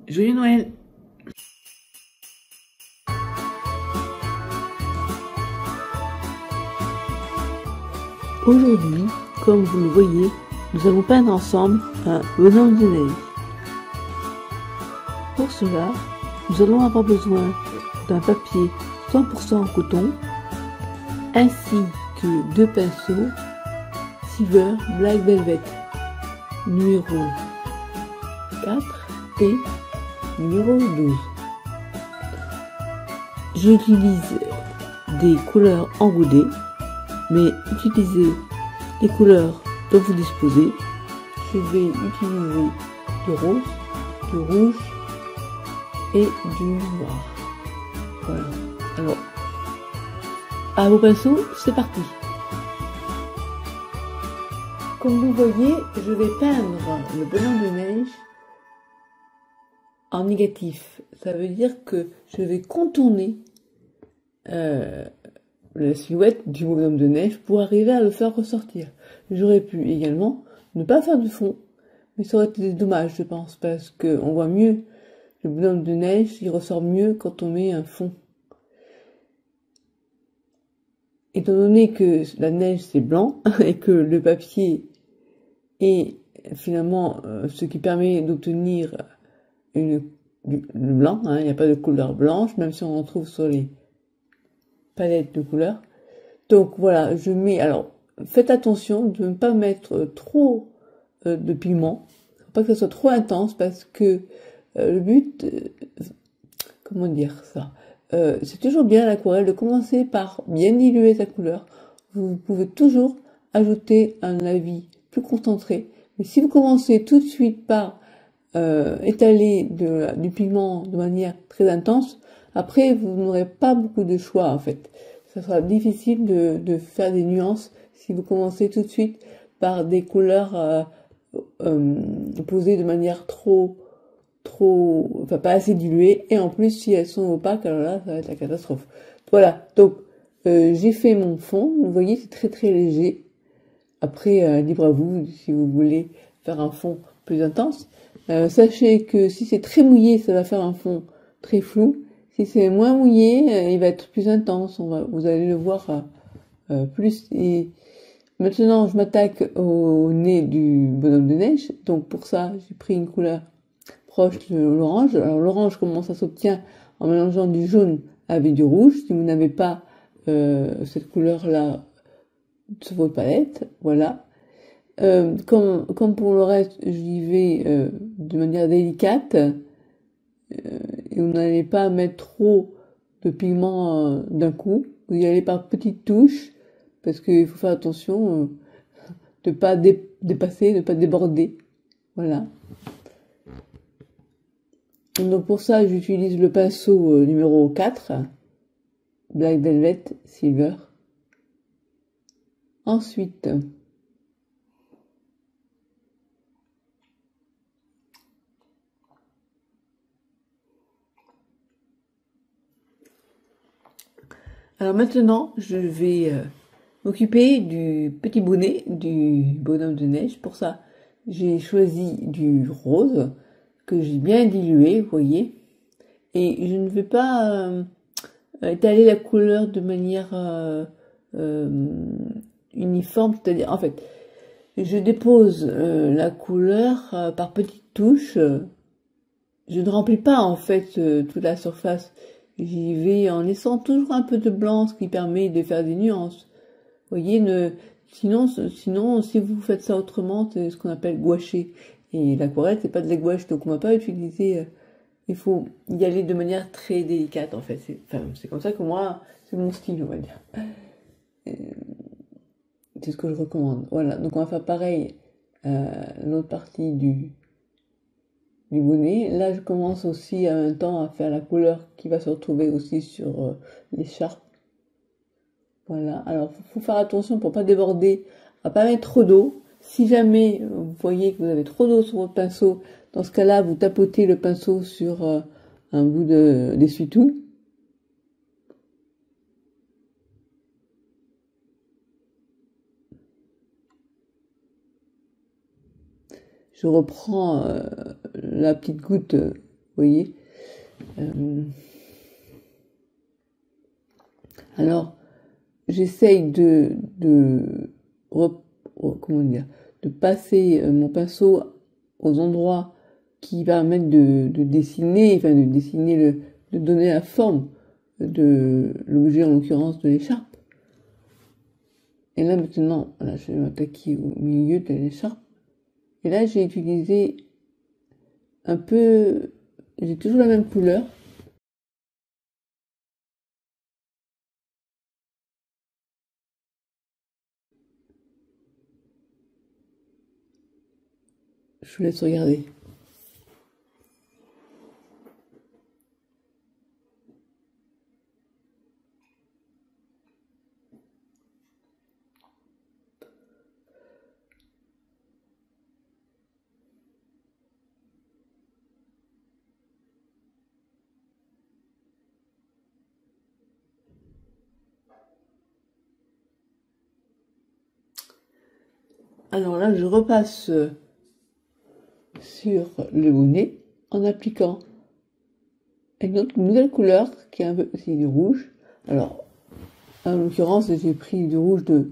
Joyeux Noël! Aujourd'hui, comme vous le voyez, nous allons peindre ensemble un bonhomme de neige. Pour cela, nous allons avoir besoin d'un papier 100% en coton, ainsi que 2 pinceaux Silver Black Velvet numéro 4 et numéro 12. J'utilise des couleurs emboudées, mais utilisez les couleurs dont vous disposez. Je vais utiliser du rose, du rouge et du noir. Voilà. Alors, à vos pinceaux, c'est parti. Comme vous voyez, je vais peindre le bonhomme de neige en négatif. Ça veut dire que je vais contourner la silhouette du bonhomme de neige pour arriver à le faire ressortir. J'aurais pu également ne pas faire de fond, mais ça aurait été dommage, je pense, parce que on voit mieux le bonhomme de neige, il ressort mieux quand on met un fond. Étant donné que la neige c'est blanc et que le papier est finalement ce qui permet d'obtenir le blanc, hein, il n'y a pas de couleur blanche, même si on en trouve sur les palettes de couleurs. Donc voilà, je mets, alors faites attention de ne pas mettre trop de pigments, faut pas que ça soit trop intense parce que le but, comment dire ça, c'est toujours bien l'aquarelle de commencer par bien diluer sa couleur. Vous pouvez toujours ajouter un avis plus concentré, mais si vous commencez tout de suite par étaler du pigment de manière très intense, après vous n'aurez pas beaucoup de choix en fait. Ça sera difficile de faire des nuances si vous commencez tout de suite par des couleurs posées de manière enfin pas assez diluées, et en plus si elles sont opaques, alors là ça va être la catastrophe. Voilà, donc j'ai fait mon fond, vous voyez c'est très très léger. Après libre à vous si vous voulez faire un fond plus intense. Sachez que si c'est très mouillé, ça va faire un fond très flou. Si c'est moins mouillé, il va être plus intense. Vous allez le voir plus. Et maintenant, je m'attaque au nez du bonhomme de neige. Donc pour ça, j'ai pris une couleur proche de l'orange. Alors l'orange, comment ça s'obtient? En mélangeant du jaune avec du rouge. Si vous n'avez pas cette couleur-là sur votre palette, voilà. Comme pour le reste, j'y vais de manière délicate, et vous n'allez pas mettre trop de pigments d'un coup. Vous y allez par petites touches, parce qu'il faut faire attention de pas dépasser, de pas déborder. Voilà. Donc pour ça, j'utilise le pinceau numéro 4, Black Velvet Silver. Ensuite, alors maintenant, je vais m'occuper du petit bonnet du bonhomme de neige. Pour ça, j'ai choisi du rose que j'ai bien dilué, vous voyez. Et je ne vais pas étaler la couleur de manière uniforme, c'est-à-dire, en fait, je dépose la couleur par petites touches. Je ne remplis pas, en fait, toute la surface. J'y vais en laissant toujours un peu de blanc, ce qui permet de faire des nuances. Vous voyez, sinon, si vous faites ça autrement, c'est ce qu'on appelle gouacher. Et l'aquarelle, c'est pas de la gouache, donc on va pas utiliser. Il faut y aller de manière très délicate, en fait. C'est comme ça que moi, c'est mon style, on va dire. C'est ce que je recommande. Voilà, donc on va faire pareil l'autre partie du bonnet. Là, je commence aussi en même temps à faire la couleur qui va se retrouver aussi sur l'écharpe. Voilà, alors faut faire attention pour pas déborder, à pas mettre trop d'eau. Si jamais vous voyez que vous avez trop d'eau sur votre pinceau, dans ce cas-là, vous tapotez le pinceau sur un bout d'essuie-tout. Je reprends la petite goutte voyez. Euh, alors, j'essaye comment dire, de passer mon pinceau aux endroits qui permettent de dessiner, enfin de dessiner de donner la forme de l'objet, en l'occurrence de l'écharpe. Et là maintenant, voilà, je vais m'attaquer au milieu de l'écharpe. Et là, j'ai utilisé un peu, j'ai toujours la même couleur. Je vous laisse regarder. Alors là, je repasse sur le bonnet en appliquant une nouvelle couleur qui est un peu aussi du rouge. Alors, en l'occurrence, j'ai pris du rouge de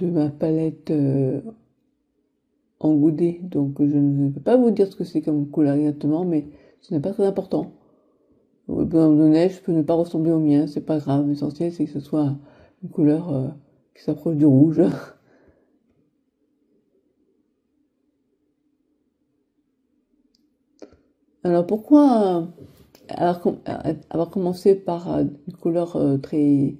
ma palette en goudé, donc je ne peux pas vous dire ce que c'est comme couleur exactement, mais ce n'est pas très important. Au bout de neige peut ne pas ressembler au mien, c'est pas grave. L'essentiel, c'est que ce soit une couleur qui s'approche du rouge. Alors pourquoi avoir commencé par une couleur très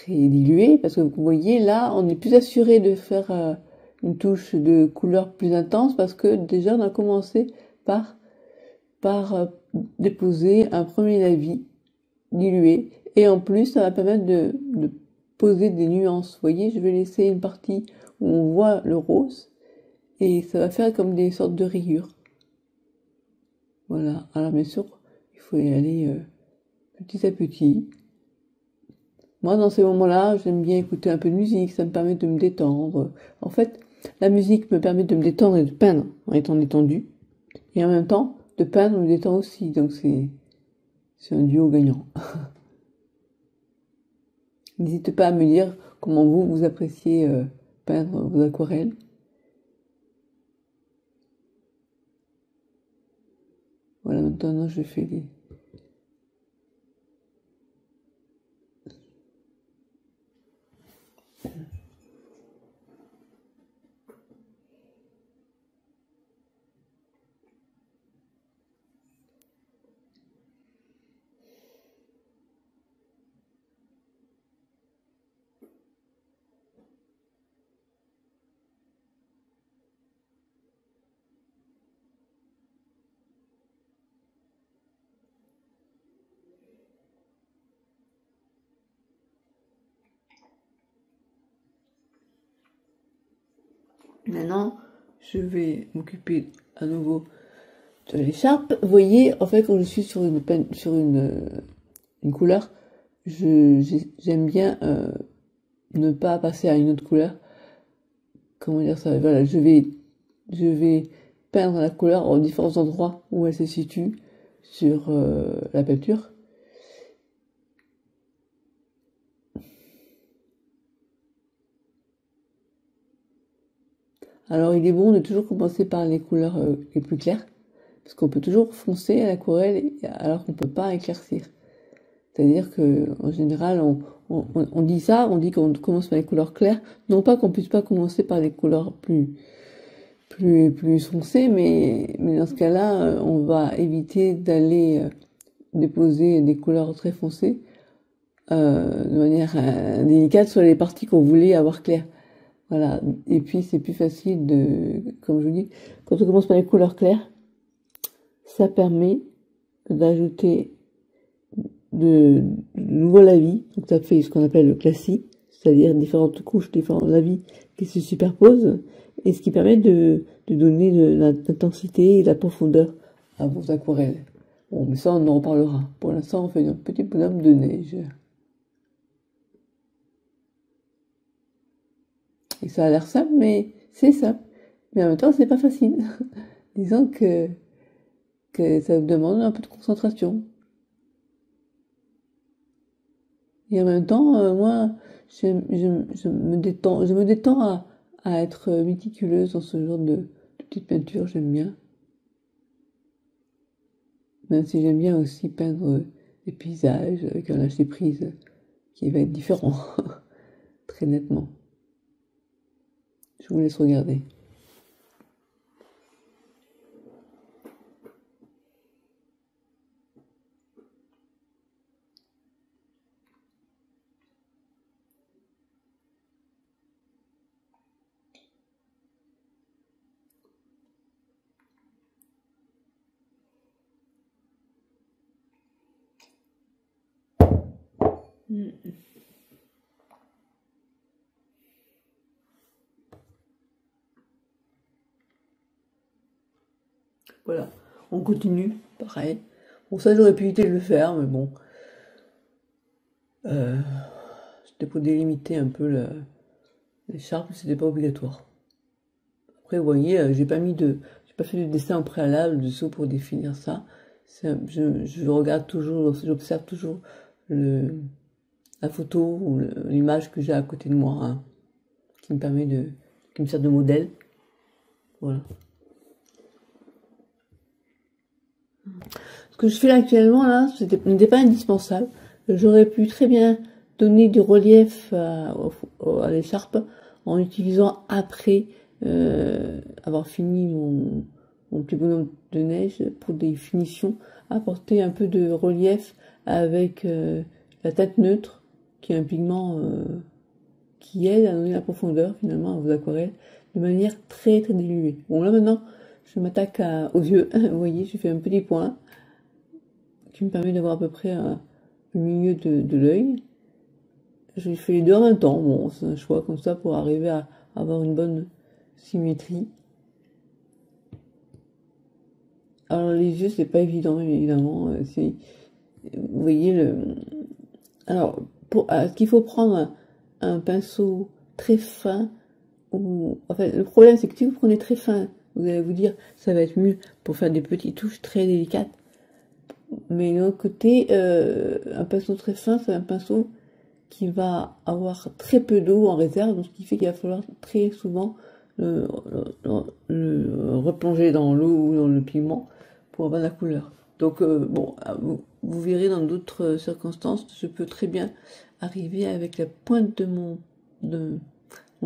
diluée? Parce que vous voyez là, on est plus assuré de faire une touche de couleur plus intense parce que déjà on a commencé par déposer un premier avis dilué et en plus ça va permettre de poser des nuances. Vous voyez, je vais laisser une partie où on voit le rose et ça va faire comme des sortes de rayures. Voilà, alors bien sûr, il faut y aller petit à petit. Moi, dans ces moments-là, j'aime bien écouter un peu de musique, ça me permet de me détendre. En fait, la musique me permet de me détendre et de peindre en étant détendu. Et en même temps, de peindre me détend aussi, donc c'est un duo gagnant. N'hésitez pas à me dire comment vous appréciez peindre vos aquarelles. Voilà, maintenant je fais des... Maintenant, je vais m'occuper à nouveau de l'écharpe. Vous voyez, en fait, quand je suis sur une couleur, j'aime bien ne pas passer à une autre couleur. Comment dire ça? Voilà, je vais peindre la couleur en différents endroits où elle se situe sur la peinture. Alors, il est bon de toujours commencer par les couleurs les plus claires, parce qu'on peut toujours foncer à l'aquarelle alors qu'on peut pas éclaircir. C'est-à-dire que en général, on dit ça, on dit qu'on commence par les couleurs claires, non pas qu'on puisse pas commencer par les couleurs plus foncées, mais dans ce cas-là, on va éviter d'aller déposer des couleurs très foncées de manière délicate sur les parties qu'on voulait avoir claires. Voilà. Et puis c'est plus facile comme je vous dis, quand on commence par les couleurs claires, ça permet d'ajouter de nouveaux lavis. Donc ça fait ce qu'on appelle le classique, c'est-à-dire différentes couches, différents lavis qui se superposent, et ce qui permet de donner de l'intensité et de la profondeur à vos aquarelles. Bon, mais ça on en reparlera. Pour l'instant, on fait un petit bonhomme de neige. Et ça a l'air simple, mais c'est simple. Mais en même temps, c'est pas facile. Disons que que ça demande un peu de concentration. Et en même temps, moi, je me détends à être méticuleuse dans ce genre de petites peintures, j'aime bien. Même si j'aime bien aussi peindre des paysages avec un lâcher prise qui va être différent, très nettement. Je vous laisse regarder. Voilà, on continue, pareil. Bon, ça j'aurais pu éviter de le faire, mais bon. C'était pour délimiter un peu l'écharpe, c'était pas obligatoire. Après, vous voyez, j'ai pas fait de dessin au préalable dessous pour définir ça. Je regarde toujours, j'observe toujours la photo ou l'image que j'ai à côté de moi, hein, qui me sert de modèle. Voilà. Ce que je fais là actuellement, là, n'était pas indispensable. J'aurais pu très bien donner du relief à l'écharpe en utilisant après avoir fini mon petit bonhomme de neige pour des finitions, apporter un peu de relief avec la teinte neutre, qui est un pigment qui aide à donner la profondeur finalement à vos aquarelles de manière très très diluée. Bon là maintenant, je m'attaque aux yeux. Vous voyez, je fais un petit point qui me permet d'avoir à peu près le milieu de l'œil. Je fais les deux en même temps. Bon, c'est un choix comme ça pour arriver à avoir une bonne symétrie. Alors les yeux, c'est pas évident, évidemment. Vous voyez Alors, ce qu'il faut prendre un pinceau très fin. En fait, le problème, c'est que si vous prenez très fin, vous allez vous dire, ça va être mieux pour faire des petites touches très délicates. Mais de l'autre côté, un pinceau très fin, c'est un pinceau qui va avoir très peu d'eau en réserve, donc ce qui fait qu'il va falloir très souvent le replonger dans l'eau ou dans le pigment pour avoir la couleur. Donc bon, vous verrez dans d'autres circonstances, je peux très bien arriver avec la pointe de mon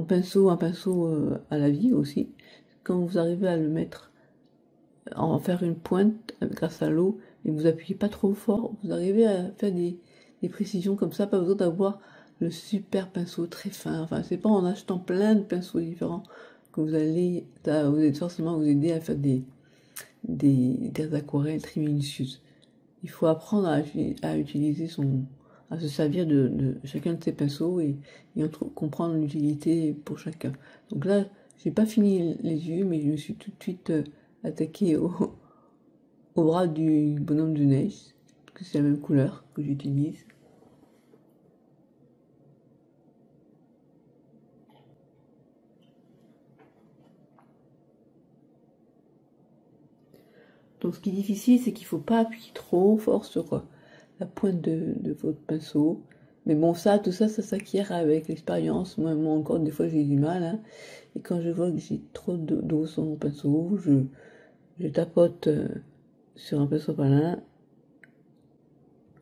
pinceau, un pinceau à la vie aussi. Quand vous arrivez à le mettre, à en faire une pointe grâce à l'eau, et vous appuyez pas trop fort, vous arrivez à faire des précisions comme ça, pas besoin d'avoir le super pinceau très fin. Enfin, c'est pas en achetant plein de pinceaux différents que vous allez forcément vous aider à faire des aquarelles très minutieuses. Il faut apprendre à utiliser à se servir de chacun de ces pinceaux et comprendre l'utilité pour chacun. Donc là, j'ai pas fini les yeux, mais je me suis tout de suite attaqué au bras du bonhomme de neige, parce que c'est la même couleur que j'utilise. Donc ce qui est difficile, c'est qu'il ne faut pas appuyer trop fort sur la pointe de votre pinceau. Mais bon, tout ça s'acquiert avec l'expérience. Moi, encore, des fois, j'ai du mal. Hein. Et quand je vois que j'ai trop d'eau sur mon pinceau, je tapote sur un pinceau palin.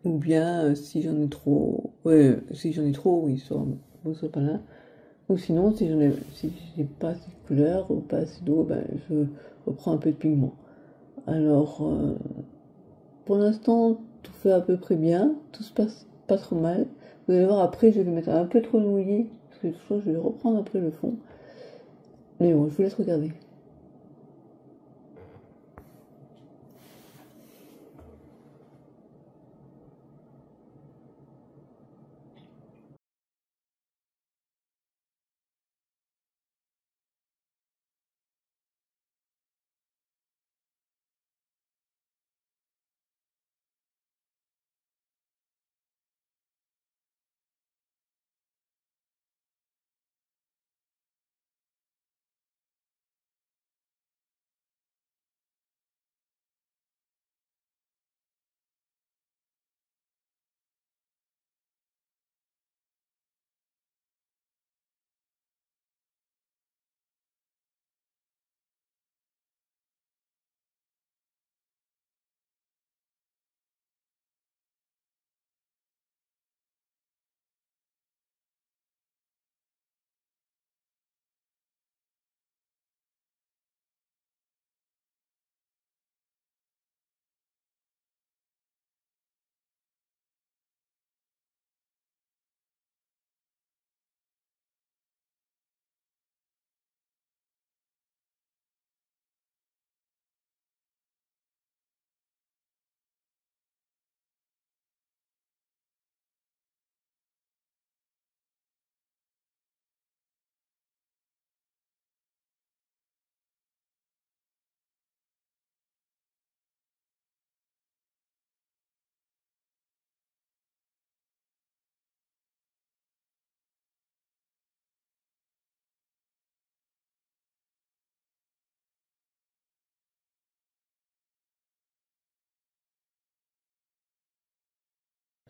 Ou bien, si j'en ai trop, oui, sur un pinceau palin. Ou sinon, si j'ai pas assez de couleur ou pas assez d'eau, ben, je reprends un peu de pigment. Alors, pour l'instant, tout fait à peu près bien, tout se passe pas trop mal. Vous allez voir, après, je vais mettre un peu trop de mouillé, parce que je vais reprendre après le fond. Mais bon, je vous laisse regarder.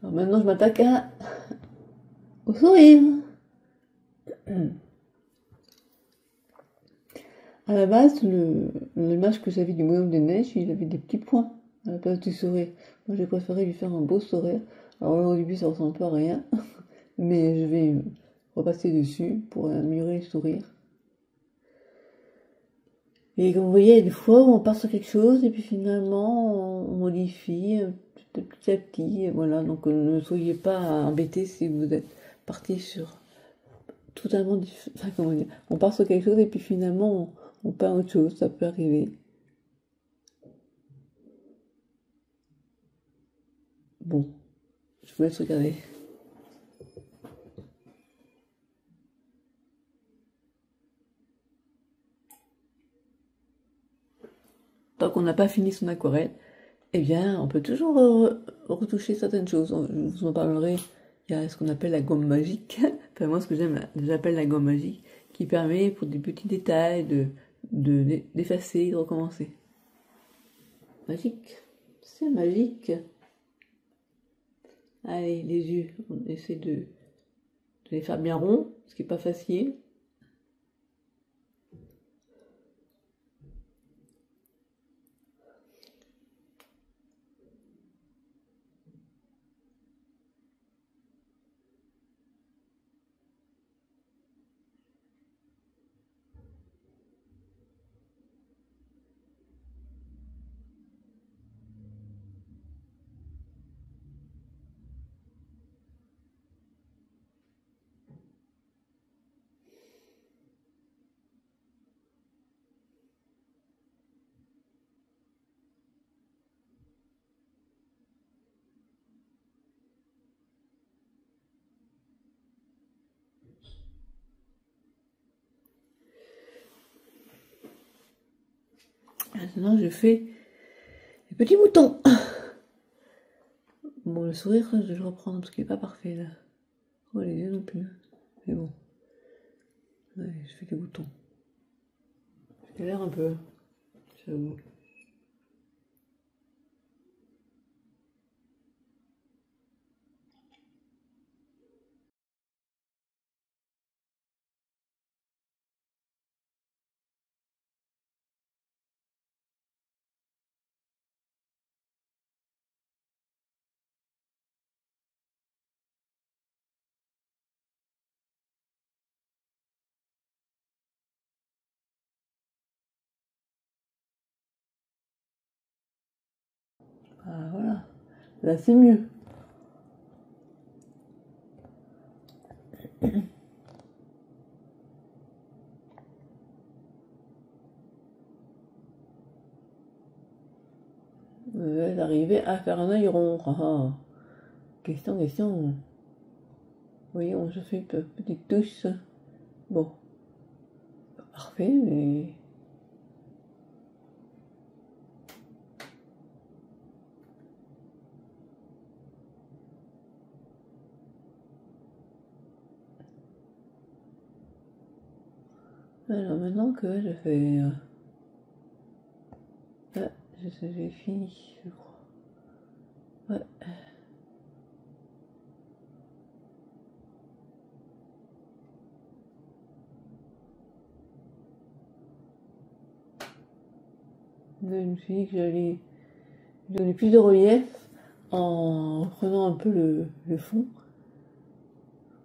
Alors maintenant, je m'attaque au sourire. À la base, l'image que j'avais du bonhomme de neige, il avait des petits points à la place du sourire. Moi, j'ai préféré lui faire un beau sourire. Alors là, au début, ça ressemble pas à rien, mais je vais repasser dessus pour améliorer le sourire. Et comme vous voyez, il y a des fois où on part sur quelque chose et puis finalement, on modifie petit à petit. Et voilà, donc ne soyez pas embêtés si vous êtes parti sur totalement différent. Enfin, comment dire, on part sur quelque chose et puis finalement, on peint autre chose, ça peut arriver. Bon, je vous laisse regarder. Tant qu'on n'a pas fini son aquarelle, eh bien, on peut toujours retoucher certaines choses. Je vous en parlerai. Il y a ce qu'on appelle la gomme magique. Enfin, moi, ce que j'appelle la gomme magique, qui permet pour des petits détails d'effacer, de recommencer. Magique. C'est magique. Allez, les yeux, on essaie de les faire bien ronds, ce qui n'est pas facile. Maintenant, je fais les petits boutons. Bon, le sourire, je vais le reprendre parce qu'il n'est pas parfait là. Oh, les yeux non plus. Mais bon. Ouais, je fais des boutons. J'ai l'air un peu, j'avoue. Ah, voilà. Là, c'est mieux. D'arriver à faire un œil rond. Ah, ah. Question. Voyons, je fais une petite touche. Bon, pas parfait, mais... Alors maintenant que je fais... Ah, j'ai fini, je crois. Ouais. Je me suis dit que j'allais donner plus de relief en prenant un peu le fond.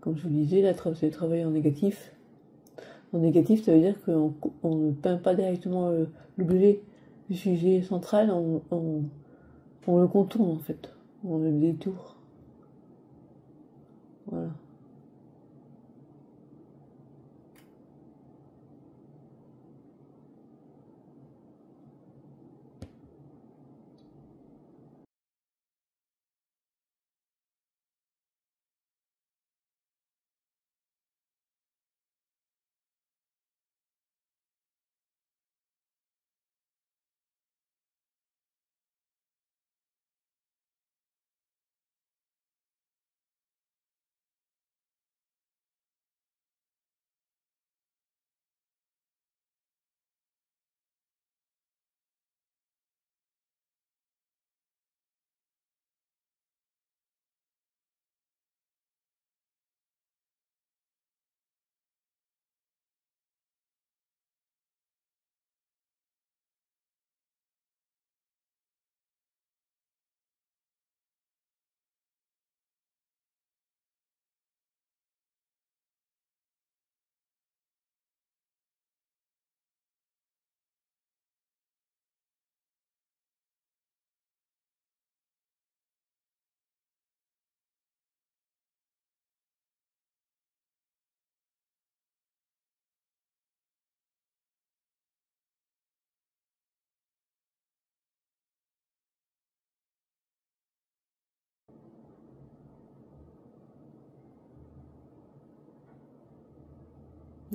Comme je vous disais, là, c'est travailler en négatif. En négatif, ça veut dire qu'on ne peint pas directement l'objet du sujet central, on le contourne en fait. On le détourne. Voilà.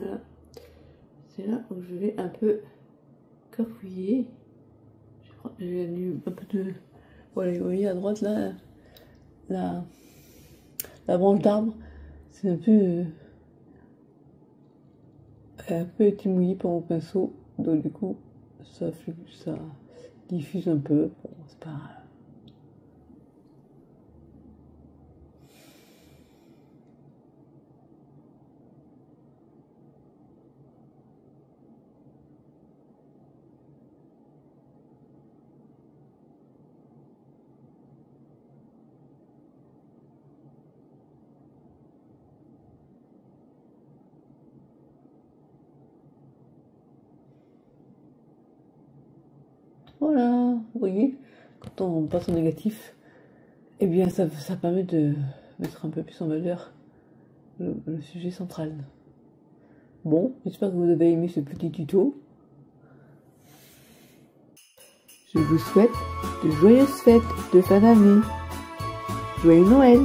Voilà. C'est là où je vais un peu cafouiller. J'ai mis un peu de... Voilà, vous voyez à droite là, la branche d'arbre, c'est un peu été mouillé par mon pinceau, donc du coup ça diffuse un peu. Bon, c'est pas grave. Voilà, vous voyez, quand on passe au négatif, eh bien ça permet de mettre un peu plus en valeur le sujet central. Bon, j'espère que vous avez aimé ce petit tuto. Je vous souhaite de joyeuses fêtes de fin d'année. Joyeux Noël!